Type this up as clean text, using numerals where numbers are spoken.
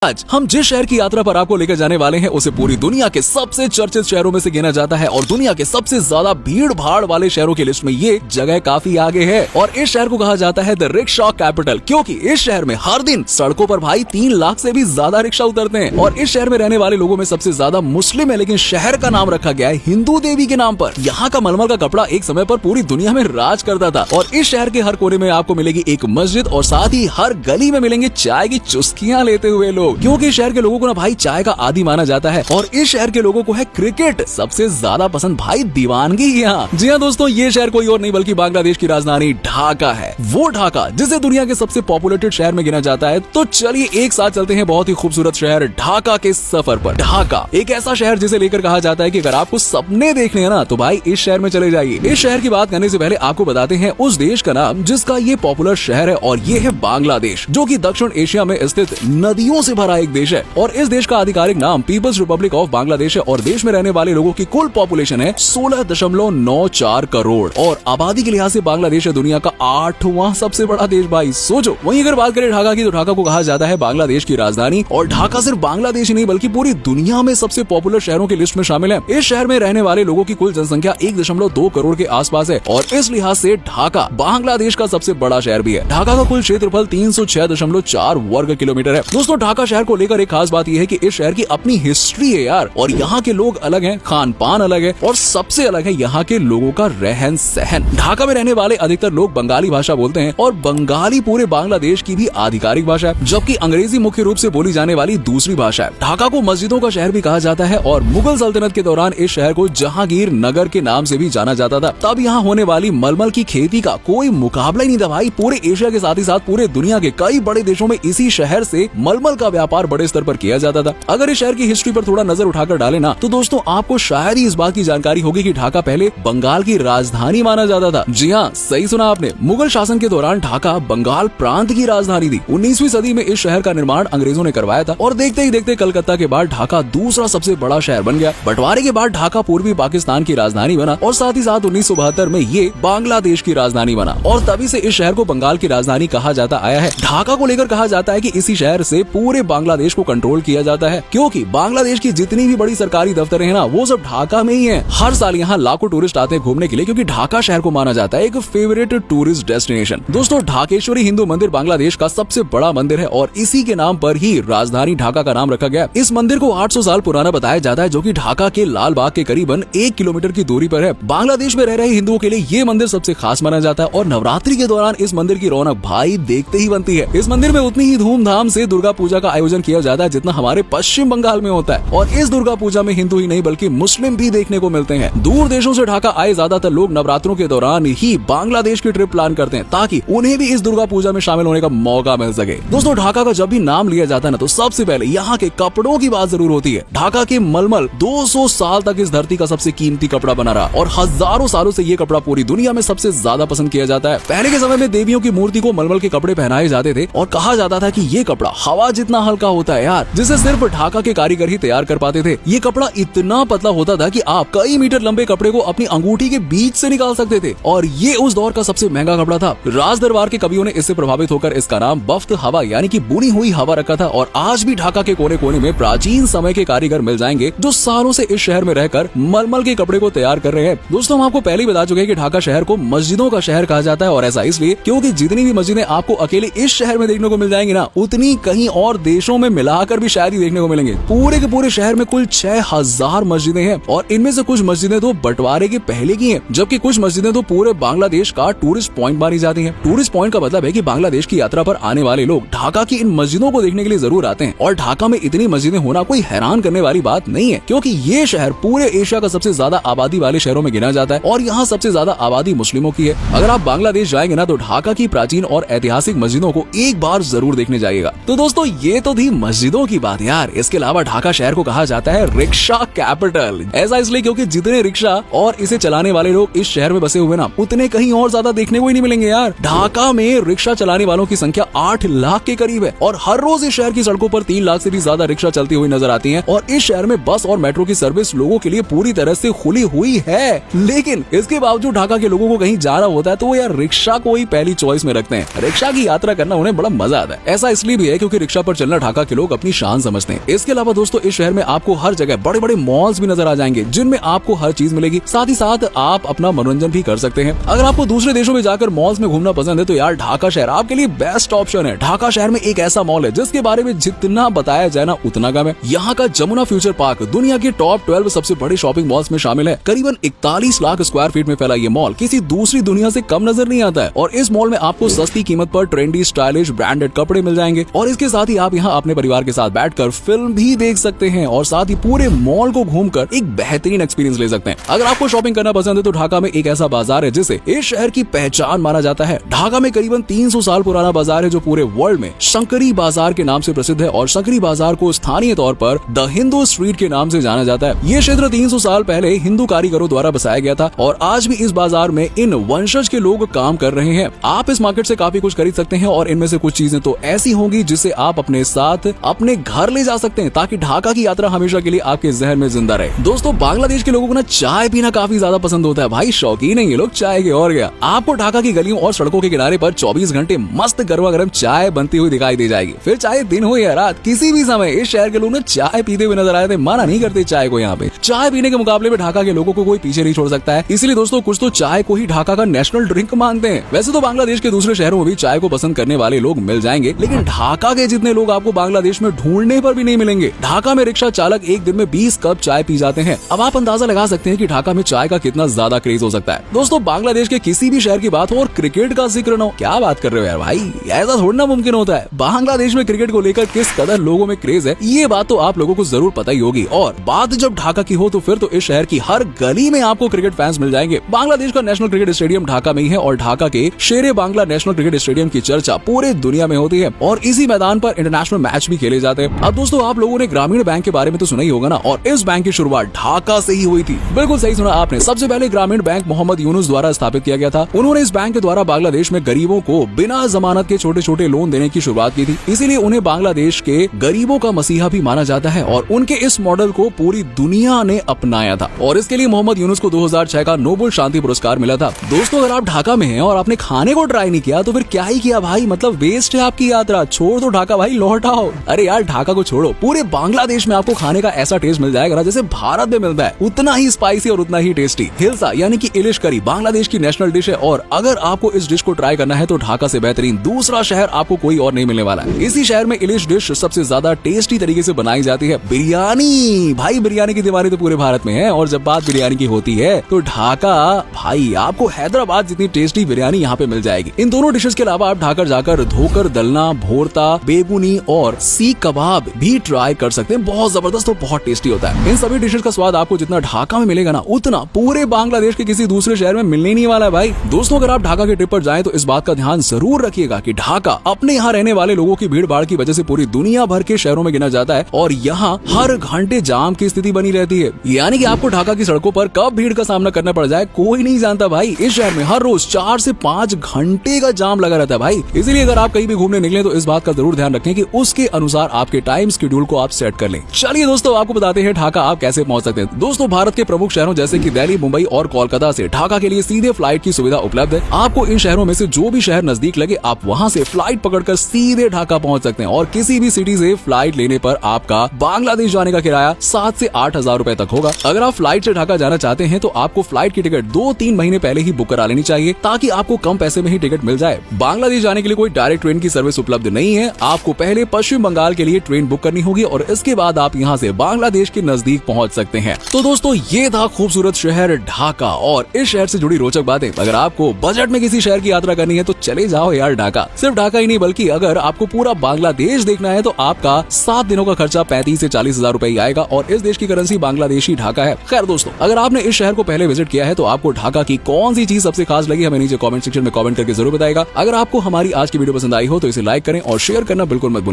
आज हम जिस शहर की यात्रा पर आपको लेकर जाने वाले हैं उसे पूरी दुनिया के सबसे चर्चित शहरों में से गिना जाता है और दुनिया के सबसे ज्यादा भीड़ भाड़ वाले शहरों की लिस्ट में ये जगह काफी आगे है। और इस शहर को कहा जाता है द रिक्शा कैपिटल, क्योंकि इस शहर में हर दिन सड़कों पर भाई 3 लाख से भी ज्यादा रिक्शा उतरते हैं। और इस शहर में रहने वाले लोगों में सबसे ज्यादा मुस्लिम है, लेकिन शहर का नाम रखा गया है हिंदू देवी के नाम पर। यहाँ का मलमल का कपड़ा एक समय पर पूरी दुनिया में राज करता था। और इस शहर के हर कोने में आपको मिलेगी एक मस्जिद और साथ ही हर गली में मिलेंगे चाय की चुस्कियां लेते हुए लोग, क्योंकि शहर के लोगों को ना भाई चाय का आदी माना जाता है। और इस शहर के लोगों को है क्रिकेट सबसे ज्यादा पसंद, भाई दीवानगी यहाँ। जी हाँ दोस्तों, ये शहर कोई और नहीं बल्कि बांग्लादेश की राजधानी ढाका है। वो ढाका जिसे दुनिया के सबसे पॉपुलेटेड शहर में गिना जाता है। तो चलिए एक साथ चलते हैं बहुत ही खूबसूरत शहर ढाका के सफर पर। ढाका एक ऐसा शहर जिसे लेकर कहा जाता है कि अगर आपको सपने देखने हैं ना तो भाई इस शहर में चले जाइए। इस शहर की बात करने से पहले आपको बताते हैं उस देश का नाम जिसका ये पॉपुलर शहर है, और ये है बांग्लादेश, जो कि दक्षिण एशिया में स्थित नदियों से भरा एक देश है। और इस देश का आधिकारिक नाम पीपल्स रिपब्लिक ऑफ बांग्लादेश है। और देश में रहने वाले लोगों की कुल पॉपुलेशन है 16.94 करोड़। और आबादी के लिहाज से बांग्लादेश है दुनिया का 8वां सबसे बड़ा देश भाई, सोचो। वहीं अगर बात करें ढाका की तो ढाका को कहा जाता है बांग्लादेश की राजधानी। और ढाका सिर्फ बांग्लादेश ही नहीं बल्कि पूरी दुनिया में सबसे पॉपुलर शहरों की लिस्ट में शामिल है। इस शहर में रहने वाले लोगों की कुल जनसंख्या 1.2 करोड़ के आसपास है। और इस लिहाज से ढाका बांग्लादेश का सबसे बड़ा शहर भी है। ढाका का कुल क्षेत्रफल 306.4 वर्ग किलोमीटर है। दोस्तों ढाका शहर को लेकर एक खास बात यह है कि इस शहर की अपनी हिस्ट्री है यार। और यहाँ के लोग अलग हैं, खान पान अलग है, और सबसे अलग है यहाँ के लोगों का रहन सहन। ढाका में रहने वाले अधिकतर लोग बंगाली भाषा बोलते हैं और बंगाली पूरे बांग्लादेश की भी आधिकारिक भाषा है, जबकि अंग्रेजी मुख्य रूप से बोली जाने वाली दूसरी भाषा है। ढाका को मस्जिदों का शहर भी कहा जाता है और मुगल सल्तनत के दौरान इस शहर को जहांगीर नगर के नाम से भी जाना जाता था। तब यहाँ होने वाली मलमल की खेती का कोई मुकाबला ही नहीं था भाई। पूरे एशिया के साथ ही साथ पूरे दुनिया के कई बड़े देशों में इसी शहर से मलमल का व्यापार बड़े स्तर पर किया जाता था। अगर इस शहर की हिस्ट्री पर थोड़ा नजर उठाकर डाले ना तो दोस्तों आपको शायद ही इस बात की जानकारी होगी कि ढाका पहले बंगाल की राजधानी माना जाता था। जी हाँ, सही सुना आपने। मुगल शासन के दौरान ढाका बंगाल प्रांत की राजधानी थी। 19वीं सदी में इस शहर का निर्माण अंग्रेजों ने करवाया था और देखते ही देखते कलकत्ता के बाद ढाका दूसरा सबसे बड़ा शहर बन गया। बंटवारे के बाद ढाका पूर्वी पाकिस्तान की राजधानी बना और साथ ही साथ 1972 में ये बांग्लादेश की राजधानी बना और तभी से इस शहर को बंगाल की राजधानी कहा जाता आया है। ढाका को लेकर कहा जाता है कि इसी शहर से पूरे बांग्लादेश को कंट्रोल किया जाता है, क्योंकि बांग्लादेश की जितनी भी बड़ी सरकारी दफ्तरें हैं ना वो सब ढाका में ही हैं। हर साल यहाँ लाखों टूरिस्ट आते हैं घूमने के लिए, क्योंकि ढाका शहर को माना जाता है एक फेवरेट टूरिस्ट डेस्टिनेशन। दोस्तों ढाकेश्वरी हिंदू मंदिर बांग्लादेश का सबसे बड़ा मंदिर है और इसी के नाम पर ही राजधानी ढाका का नाम रखा गया। इस मंदिर को 800 साल पुराना बताया जाता है, जो कि ढाका के लाल बाग के करीबन 1 किलोमीटर की दूरी पर है। बांग्लादेश में रह रहे हिंदुओं के लिए ये मंदिर सबसे खास माना जाता है और नवरात्रि के दौरान इस मंदिर की रौनक भाई देखते ही बनती है। इस मंदिर में उतनी ही धूमधाम से दुर्गा पूजा का आयोजन किया जाता है जितना हमारे पश्चिम बंगाल में होता है। और इस दुर्गा पूजा में हिंदू ही नहीं बल्कि मुस्लिम भी देखने को मिलते हैं। दूर देशों से ढाका आए ज्यादातर लोग नवरात्रों के दौरान ही बांग्लादेश की ट्रिप प्लान करते हैं ताकि उन्हें भी इस दुर्गा पूजा में शामिल होने का मौका मिल सके। दोस्तों ढाका का जब भी नाम लिया जाता है ना तो सबसे पहले यहाँ के कपड़ों की बात जरूर होती है। ढाका के मलमल 200 साल तक इस धरती का सबसे कीमती कपड़ा बना रहा और हजारों सालों से ये कपड़ा पूरी दुनिया में सबसे ज्यादा पसंद किया जाता है। पहले के समय में देवियों की मूर्ति को मलमल के कपड़े पहनाए जाते थे और कहा जाता था कि ये कपड़ा हवा जितना हल्का होता है यार, जिसे सिर्फ ढाका के कारीगर ही तैयार कर पाते थे। ये कपड़ा इतना पतला होता था कि आप कई मीटर लंबे कपड़े को अपनी अंगूठी के बीच से निकाल सकते थे और ये उस दौर का सबसे महंगा कपड़ा था। राज दरबार के कवियों ने इससे प्रभावित होकर इसका नाम बफ्त हवा यानी कि बुनी हुई हवा रखा था। और आज भी ढाका के कोने कोने में प्राचीन समय के कारीगर मिल जाएंगे जो सालों से इस शहर में रहकर मलमल के कपड़े को तैयार कर रहे हैं। दोस्तों हम आपको पहले ही बता चुके हैं कि ढाका शहर को मस्जिदों का शहर कहा जाता है और ऐसा इसलिए क्योंकि जितनी भी मस्जिदें आपको अकेले इस शहर में देखने को मिल जाएंगी ना उतनी कहीं और देशों में मिलाकर भी शायद ही देखने को मिलेंगे। पूरे के पूरे शहर में कुल 6000 मस्जिदें हैं और इनमें से कुछ मस्जिदें तो बंटवारे के पहले की हैं, जबकि कुछ मस्जिदें तो पूरे बांग्लादेश का टूरिस्ट पॉइंट मानी जाती हैं। टूरिस्ट पॉइंट का मतलब है कि बांग्लादेश की यात्रा पर आने वाले लोग ढाका की इन मस्जिदों को देखने के लिए जरूर आते हैं। और ढाका में इतनी मस्जिदें होना कोई हैरान करने वाली बात नहीं है, क्योंकि ये शहर पूरे एशिया का सबसे ज्यादा आबादी वाले शहरों में गिना जाता है और यहाँ सबसे ज्यादा आबादी मुस्लिमों की है। अगर आप बांग्लादेश जाएंगे ना तो ढाका की प्राचीन और ऐतिहासिक मस्जिदों को एक बार जरूर देखने जाइएगा। तो दोस्तों ये तो थी मस्जिदों की बात यार। इसके अलावा ढाका शहर को कहा जाता है रिक्शा कैपिटल। ऐसा इसलिए क्योंकि जितने रिक्शा और इसे चलाने वाले लोग इस शहर में बसे हुए ना उतने कहीं और ज्यादा देखने को ही नहीं मिलेंगे यार। ढाका में रिक्शा चलाने वालों की संख्या 8 लाख के करीब है और हर रोज इस शहर की सड़कों पर 3 लाख से भी ज्यादा रिक्शा चलती हुई नजर आती हैं। और इस शहर में बस और मेट्रो की सर्विस लोगों के लिए पूरी तरह से खुली हुई है। लेकिन इसके बावजूद ढाका के लोगों को कहीं जाना होता है तो वो यार रिक्शा को ही पहली चॉइस में रखते हैं। रिक्शा की यात्रा करना उन्हें बड़ा मजा आता है। ऐसा इसलिए भी है क्योंकि रिक्शा पर चलना मिलना ढाका के लोग अपनी शान समझते हैं। इसके अलावा दोस्तों इस शहर में आपको हर जगह बड़े बड़े मॉल्स भी नजर आ जाएंगे, जिनमें आपको हर चीज मिलेगी। साथ ही साथ आप अपना मनोरंजन भी कर सकते हैं। अगर आपको दूसरे देशों में जाकर मॉल्स में घूमना पसंद है तो यार ढाका शहर आपके लिए बेस्ट ऑप्शन है। ढाका शहर में एक ऐसा मॉल है जिसके बारे में जितना बताया जाए ना उतना कम है। यहाँ का जमुना फ्यूचर पार्क दुनिया के टॉप 12 सबसे बड़े शॉपिंग मॉल्स में शामिल है। करीबन 41 लाख स्क्वायर फीट में फैला ये मॉल किसी दूसरी दुनिया से कम नजर नहीं आता है। और इस मॉल में आपको सस्ती कीमत पर ट्रेंडी स्टाइलिश ब्रांडेड कपड़े मिल जाएंगे और इसके साथ ही आप यहाँ अपने परिवार के साथ बैठकर फिल्म भी देख सकते हैं और साथ ही पूरे मॉल को घूमकर एक बेहतरीन एक्सपीरियंस ले सकते हैं। अगर आपको शॉपिंग करना पसंद है तो ढाका में एक ऐसा बाजार है जिसे इस शहर की पहचान माना जाता है। ढाका में करीबन 300 साल पुराना बाजार है जो पूरे वर्ल्ड में शंकरी बाजार के नाम से प्रसिद्ध है और शंकरी बाजार को स्थानीय तौर पर द हिंदू स्ट्रीट के नाम से जाना जाता है। ये क्षेत्र 300 साल पहले हिंदू कारीगरों द्वारा बसाया गया था और आज भी इस बाजार में इन वंशज के लोग काम कर रहे हैं। आप इस मार्केट से काफी कुछ खरीद सकते हैं और इनमें से कुछ चीजें तो ऐसी होंगी जिसे आप अपने साथ अपने घर ले जा सकते हैं ताकि ढाका की यात्रा हमेशा के लिए आपके जहन में जिंदा रहे। दोस्तों बांग्लादेश के लोगों को ना चाय पीना काफी ज्यादा पसंद होता है भाई, शौकीन है ये लोग चाय के। और क्या आपको ढाका की गलियों और सड़कों के किनारे पर 24 घंटे मस्त गर्मा गर्म चाय बनती हुई दिखाई दे जाएगी। फिर चाहे दिन हो या रात, किसी भी समय इस शहर के लोग ना चाय पीते हुए नजर आए थे। माना नहीं करते चाय को। यहाँ पे चाय पीने के मुकाबले में ढाका के लोगों को कोई पीछे नहीं छोड़ सकता है। इसलिए दोस्तों कुछ तो चाय को ही ढाका का नेशनल ड्रिंक मानते हैं। वैसे तो बांग्लादेश के दूसरे शहरों में भी चाय को पसंद करने वाले लोग मिल जाएंगे, लेकिन ढाका के जितने लोग आपको बांग्लादेश में ढूंढने पर भी नहीं मिलेंगे। ढाका में रिक्शा चालक एक दिन में 20 कप चाय पी जाते हैं। अब आप अंदाजा लगा सकते हैं कि ढाका में चाय का कितना ज्यादा क्रेज हो सकता है। दोस्तों बांग्लादेश के किसी भी शहर की बात हो और क्रिकेट का जिक्र न हो, क्या बात कर रहे हो यार भाई, ऐसा थोड़ा मुमकिन होता है। बांग्लादेश में क्रिकेट को लेकर किस कदर लोगों में क्रेज है ये बात तो आप लोगों को जरूर पता ही होगी। और बात जब ढाका की हो तो फिर तो इस शहर की हर गली में आपको क्रिकेट फैंस मिल जाएंगे। बांग्लादेश का नेशनल क्रिकेट स्टेडियम ढाका में ही है और ढाका के शेरे बांग्ला नेशनल क्रिकेट स्टेडियम की चर्चा पूरे दुनिया में होती है और इसी मैदान पर इंटरनेशनल मैच भी खेले जाते हैं। अब दोस्तों आप लोगों ने ग्रामीण बैंक के बारे में तो सुना ही होगा ना, और इस बैंक की शुरुआत ढाका से ही हुई थी। बिल्कुल सही सुना आपने। सबसे पहले ग्रामीण बैंक मोहम्मद यूनुस द्वारा स्थापित किया गया था। उन्होंने इस बैंक के द्वारा बांग्लादेश में गरीबों को बिना जमानत के छोटे छोटे लोन देने की शुरुआत की थी। इसीलिए उन्हें बांग्लादेश के गरीबों का मसीहा भी माना जाता है और उनके इस मॉडल को पूरी दुनिया ने अपनाया था और इसके लिए मोहम्मद यूनुस को 2006 का नोबेल शांति पुरस्कार मिला था। दोस्तों अगर आप ढाका में हैं और आपने खाने को ट्राई नहीं किया तो फिर क्या ही किया भाई, मतलब वेस्ट है आपकी यात्रा। छोड़ दो ढाका भाई, लौट आओ। अरे यार ढाका को छोड़ो, पूरे बांग्लादेश में आपको खाने का ऐसा टेस्ट मिल जाएगा ना जैसे भारत में मिलता है, उतना ही स्पाइसी और उतना ही टेस्टी। हिल्सा यानी कि इलिश करी बांग्लादेश की नेशनल डिश है और अगर आपको इस डिश को ट्राई करना है तो ढाका से बेहतरीन दूसरा शहर आपको कोई और नहीं मिलने वाला है। इसी शहर में इलिश डिश सबसे ज्यादा टेस्टी तरीके से बनाई जाती है। बिरयानी भाई, बिरयानी की दीवानी तो पूरे भारत में है और जब बात बिरयानी की होती है तो ढाका भाई आपको हैदराबाद जितनी टेस्टी बिरयानी यहाँ पे मिल जाएगी। इन दोनों डिशेस के अलावा आप ढाका जाकर धोकर दलना, भोरता, बेगुनी और सीख कबाब भी ट्राई कर सकते हैं। बहुत जबरदस्त और बहुत टेस्टी होता है। इन सभी डिशेस का स्वाद आपको जितना ढाका में मिलेगा ना उतना पूरे बांग्लादेश के किसी दूसरे शहर में मिलने नहीं वाला है भाई। दोस्तों अगर आप ढाका के ट्रिप पर जाएं तो इस बात का ध्यान जरूर रखिएगा कि ढाका अपने यहाँ रहने वाले लोगों की भीड़ भाड़ की वजह से पूरी दुनिया भर के शहरों में गिना जाता है और यहाँ हर घंटे जाम की स्थिति बनी रहती है। यानी कि आपको ढाका की सड़कों पर कब भीड़ का सामना करना पड़ जाए कोई नहीं जानता भाई। इस शहर में हर रोज 4 से 5 घंटे का जाम लगा रहता है भाई। इसलिए अगर आप कहीं भी घूमने निकले तो इस बात का जरूर ध्यान रखें कि उसके अनुसार आपके टाइम शेड्यूल को आप सेट कर लें। चलिए दोस्तों आपको बताते हैं ढाका आप कैसे पहुंच सकते हैं। दोस्तों भारत के प्रमुख शहरों जैसे कि दिल्ली, मुंबई और कोलकाता से ढाका के लिए सीधे फ्लाइट की सुविधा उपलब्ध है। आपको इन शहरों में से जो भी शहर नजदीक लगे आप वहां से फ्लाइट पकड़कर सीधे ढाका पहुंच सकते हैं और किसी भी सिटी से फ्लाइट लेने पर आपका बांग्लादेश जाने का किराया 7 से 8 हजार रुपए तक होगा। अगर आप फ्लाइट से ढाका जाना चाहते हैं तो आपको फ्लाइट की टिकट 2-3 महीने पहले ही बुक करा लेनी चाहिए ताकि आपको कम पैसे में ही टिकट मिल जाए। बांग्लादेश जाने के लिए कोई डायरेक्ट ट्रेन की सर्विस उपलब्ध नहीं है। आपको पहले पश्चिम बंगाल के लिए ट्रेन बुक करनी होगी और इसके बाद आप यहाँ से बांग्लादेश के नजदीक पहुँच सकते हैं। तो दोस्तों ये था खूबसूरत शहर ढाका और इस शहर से जुड़ी रोचक बातें। अगर आपको बजट में किसी शहर की यात्रा करनी है तो चले जाओ यार ढाका। सिर्फ ढाका ही नहीं बल्कि अगर आपको पूरा बांग्लादेश देखना है तो आपका 7 दिनों का खर्चा 35 से 40 हजार रुपए आएगा और इस देश की करेंसी बांग्लादेशी ढाका है। खैर दोस्तों अगर आपने इस शहर को पहले विजिट किया है तो आपको ढाका की कौन सी चीज सबसे खास लगी हमें नीचे कमेंट सेक्शन में कमेंट करके जरूर बताएगा। अगर आपको हमारी आज की वीडियो पसंद आई हो तो इसे लाइक करें और शेयर करना बिल्कुल मत भूलें।